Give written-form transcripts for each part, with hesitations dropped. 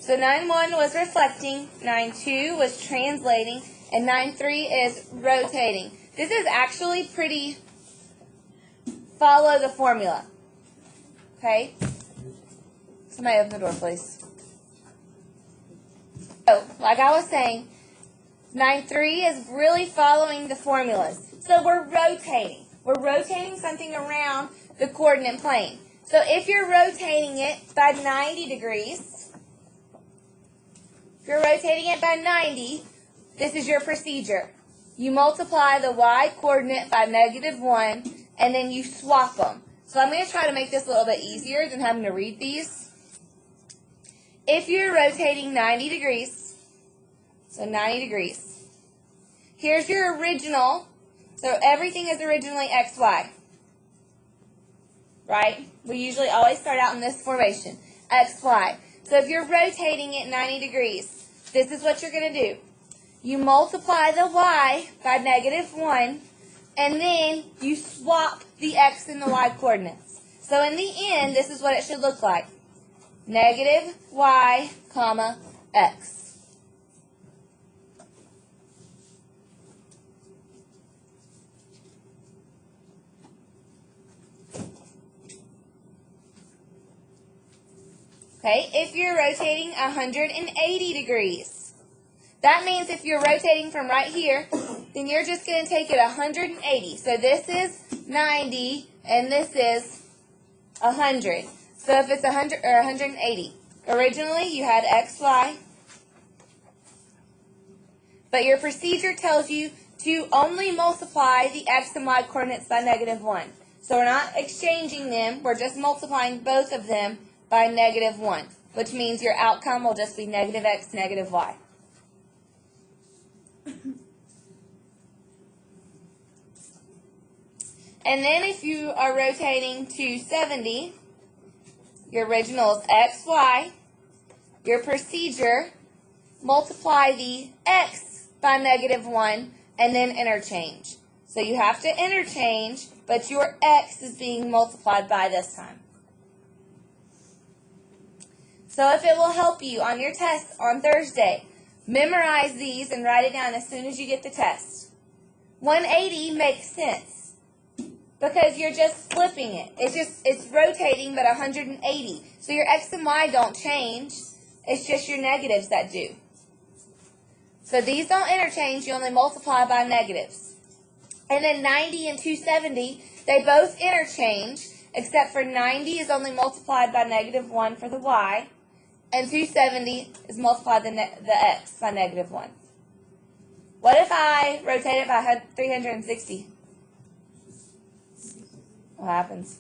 So 9-1 was reflecting, 9-2 was translating, and 9-3 is rotating. This is actually pretty follow the formula. Okay? Somebody open the door, please. So, like I was saying, 9-3 is really following the formulas. So we're rotating. We're rotating something around the coordinate plane. So if you're rotating it by 90 degrees, if you're rotating it by 90, this is your procedure. You multiply the y coordinate by -1, and then you swap them. So I'm going to try to make this a little bit easier than having to read these. If you're rotating 90 degrees, so 90 degrees, here's your original. So everything is originally xy, right? We usually always start out in this formation, xy. So if you're rotating it 90 degrees, this is what you're going to do. You multiply the y by -1, and then you swap the x and the y coordinates. So in the end, this is what it should look like. -y, x. Okay, if you're rotating 180 degrees, that means if you're rotating from right here, then you're just going to take it 180. So this is 90, and this is 100. So if it's 100 or 180, originally you had xy, but your procedure tells you to only multiply the x and y coordinates by -1. So we're not exchanging them, we're just multiplying both of them by -1, which means your outcome will just be -x, -y. And then if you are rotating to 70, your original is xy. Your procedure, multiply the x by -1 and then interchange. So you have to interchange, but your x is being multiplied by this time. So if it will help you on your test on Thursday, memorize these and write it down as soon as you get the test. 180 makes sense because you're just flipping it. It's rotating but 180. So your x and y don't change. It's just your negatives that do. So these don't interchange. You only multiply by negatives. And then 90 and 270, they both interchange, except for 90 is only multiplied by -1 for the y, and 270 is multiplied the x by -1. What if I rotate it by 360? What happens?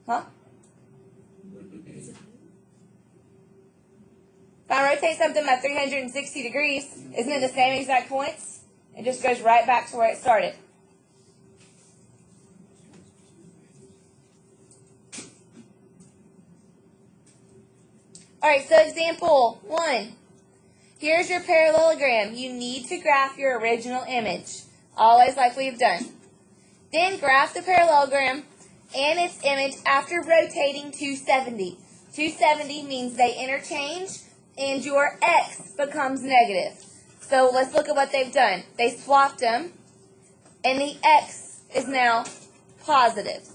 Huh? If I rotate something by 360 degrees, isn't it the same exact points? It just goes right back to where it started. Alright, so example 1. Here's your parallelogram. You need to graph your original image, always like we've done. Then graph the parallelogram and its image after rotating 270. 270 means they interchange and your x becomes negative. So let's look at what they've done. They swapped them and the x is now positive.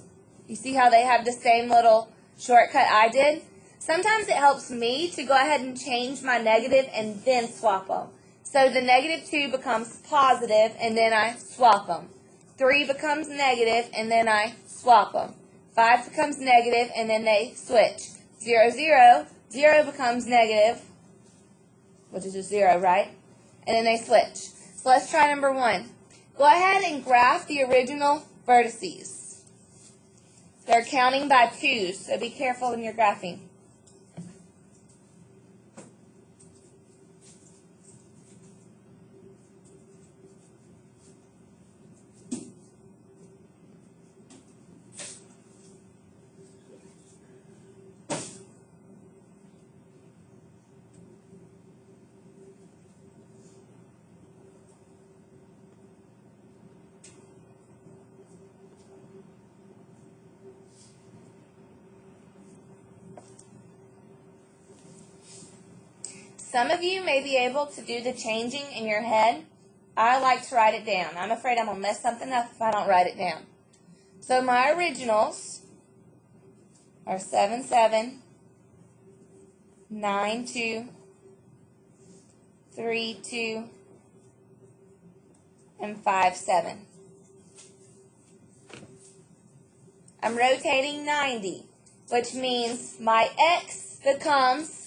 You see how they have the same little shortcut I did? Sometimes it helps me to go ahead and change my negative and then swap them. So the -2 becomes positive and then I swap them. 3 becomes negative and then I swap them. 5 becomes negative and then they switch. 0, 0, 0 becomes negative, which is just 0, right? And then they switch. So let's try number 1. Go ahead and graph the original vertices. They're counting by 2s, so be careful when you're graphing. Some of you may be able to do the changing in your head. I like to write it down. I'm afraid I'm going to mess something up if I don't write it down. So my originals are 7, 7, 9, 2, 3, 2, and 5, 7. I'm rotating 90, which means my x becomes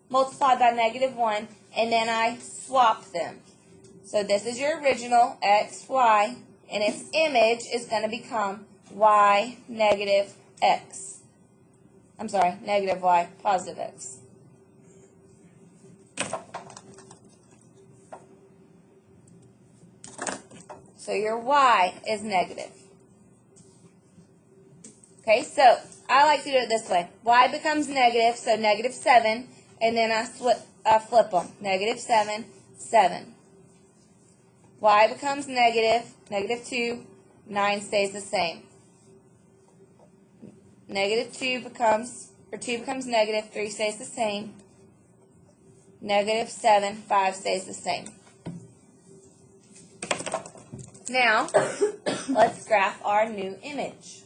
multiplied by -1, and then I swap them. So this is your original x, y, and its image is going to become y negative x. I'm sorry, negative y positive x. So your y is negative. Okay, so I like to do it this way. Y becomes negative, so -7, and then I flip them. -7, 7. Y becomes negative, -2, 9 stays the same. -2 becomes, or 2 becomes negative, 3 stays the same. -7, 5 stays the same. Now, let's graph our new image.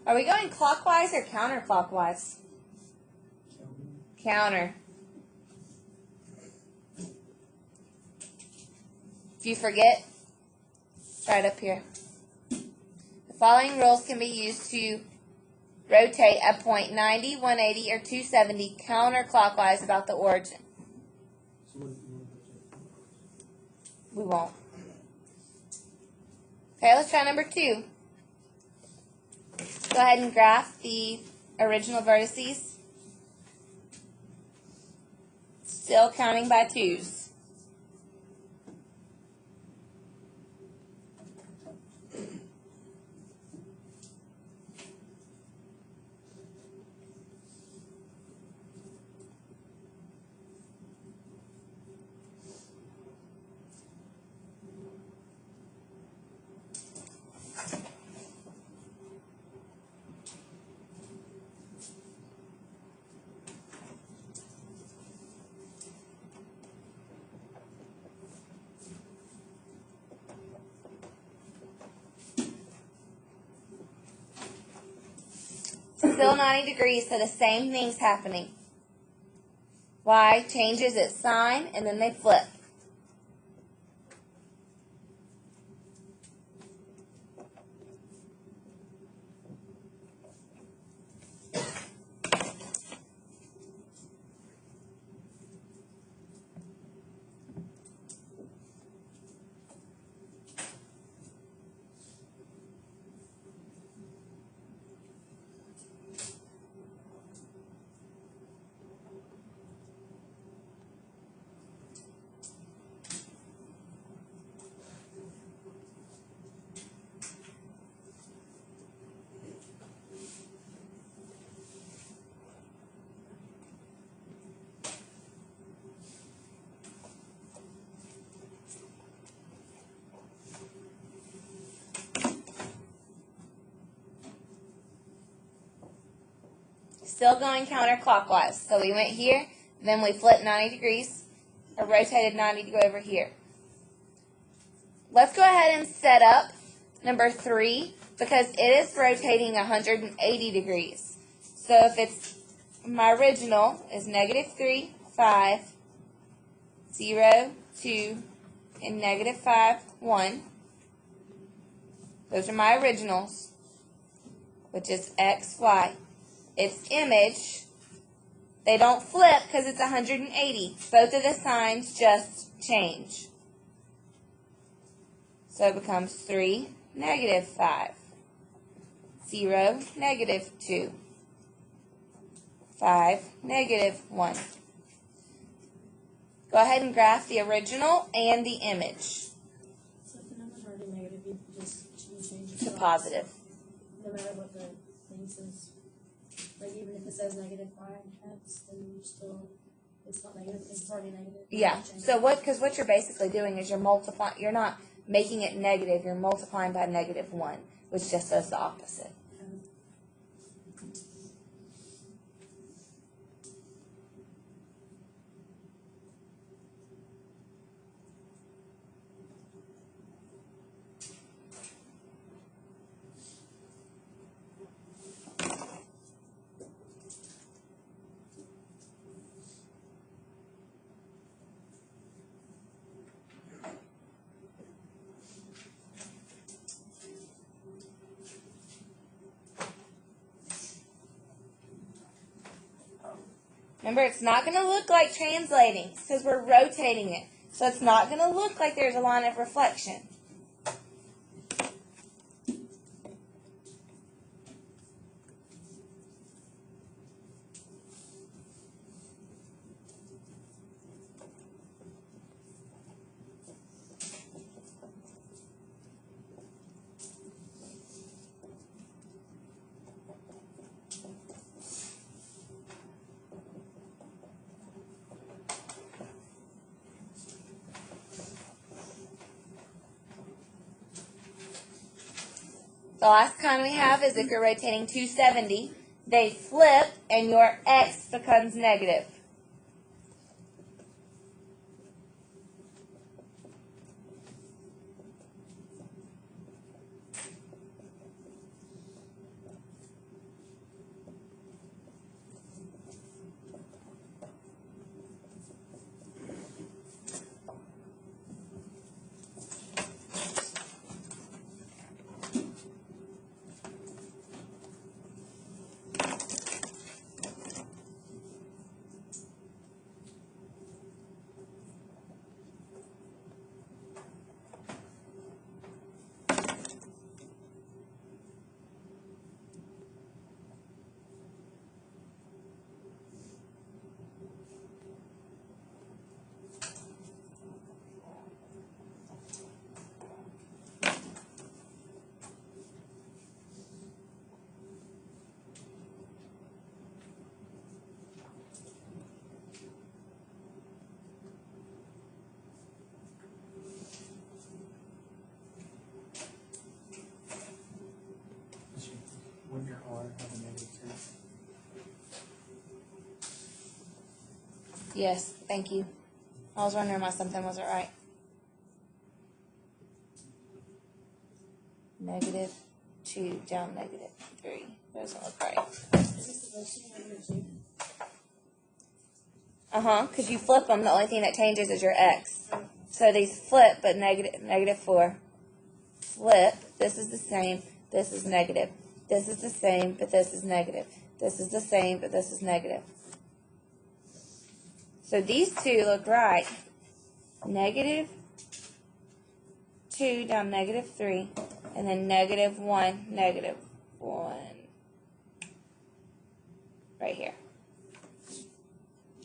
Are we going clockwise or counterclockwise? Counter. If you forget, right up here. The following rules can be used to rotate a point 90, 180, or 270 counterclockwise about the origin. We won't. Okay, let's try number 2. Go ahead and graph the original vertices. Still counting by 2s. Still 90 degrees, so the same thing's happening. Y changes its sign, and then they flip. Still going counterclockwise. So we went here, then we flipped 90 degrees, or rotated 90 to go over here. Let's go ahead and set up number 3 because it is rotating 180 degrees. So if it's, my original is -3, 5, 0, 2, and negative 5, 1. Those are my originals, which is x, y. Its image, they don't flip because it's 180. Both of the signs just change. So it becomes 3, negative 5. 0, negative 2. 5, negative 1. Go ahead and graph the original and the image. So if the number's already negative, you change it To positive. No matter what the thing says. Like even if it says negative 5x, then you still, it's not negative because it's already negative. Yeah. So what you're basically doing is you're multiplying. You're not making it negative. You're multiplying by negative 1, which just does the opposite. Remember, it's not going to look like translating because we're rotating it. So it's not going to look like there's a line of reflection. The last kind we have is if you're rotating 270, they flip and your x becomes negative. Wouldn't your R have a negative 2? Yes, thank you. I was wondering why something wasn't right. Negative 2 down negative 3. Doesn't look right. Is this supposed to be negative 2? Because you flip them. The only thing that changes is your x. So these flip, but negative 4. Flip. This is the same. This is negative. This is the same, but this is negative. This is the same, but this is negative. So these two look right. Negative 2 down negative 3, and then negative 1, negative 1. Right here.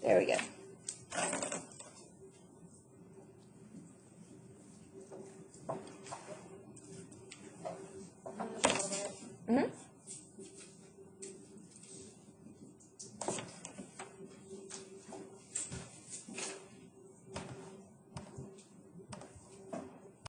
There we go.